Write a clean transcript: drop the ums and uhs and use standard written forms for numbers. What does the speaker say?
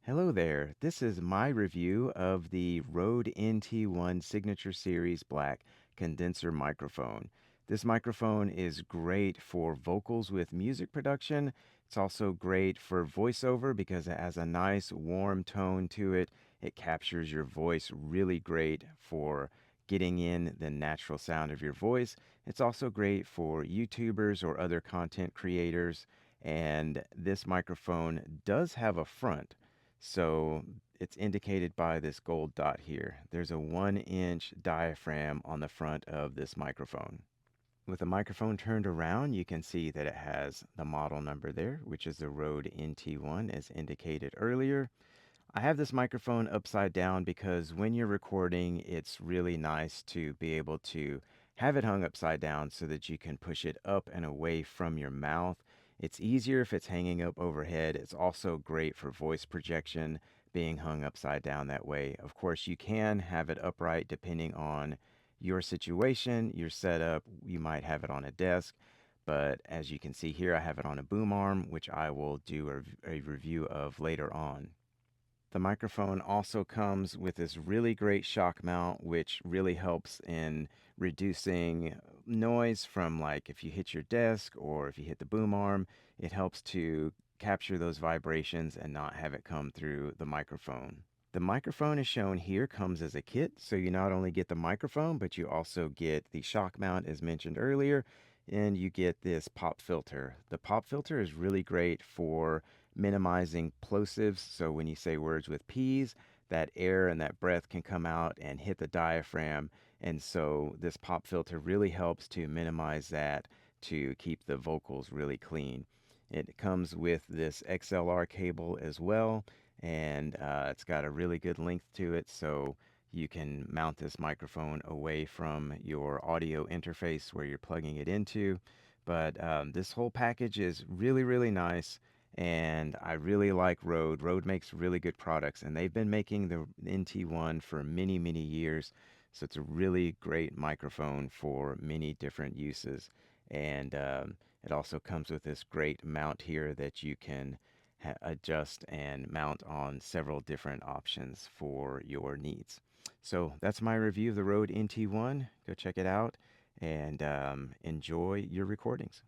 Hello there. This is my review of the RODE NT1 Signature Series Black condenser microphone. This microphone is great for vocals with music production. It's also great for voiceover because it has a nice warm tone to it. It captures your voice really great for getting in the natural sound of your voice. It's also great for YouTubers or other content creators. And this microphone does have a front. So it's indicated by this gold dot here. There's a 1-inch diaphragm on the front of this microphone. With the microphone turned around, you can see that it has the model number there, which is the RODE NT1 as indicated earlier. I have this microphone upside down because when you're recording, it's really nice to be able to have it hung upside down so that you can push it up and away from your mouth. It's easier if it's hanging up overhead. It's also great for voice projection being hung upside down that way. Of course, you can have it upright depending on your situation, your setup. You might have it on a desk, but as you can see here, I have it on a boom arm, which I will do a review of later on. The microphone also comes with this really great shock mount, which really helps in reducing noise from like if you hit your desk or if you hit the boom arm. It helps to capture those vibrations and not have it come through the microphone. The microphone is shown here comes as a kit, so you not only get the microphone, but you also get the shock mount as mentioned earlier, and you get this pop filter. The pop filter is really great for minimizing plosives, so when you say words with P's, that air and that breath can come out and hit the diaphragm, and so this pop filter really helps to minimize that to keep the vocals really clean. It comes with this XLR cable as well, and it's got a really good length to it, so you can mount this microphone away from your audio interface where you're plugging it into. But this whole package is really, really nice, and I really like Rode. Rode makes really good products, and they've been making the NT1 for many, many years. So it's a really great microphone for many different uses. And it also comes with this great mount here that you can adjust and mount on several different options for your needs. So that's my review of the Rode NT1. Go check it out and enjoy your recordings.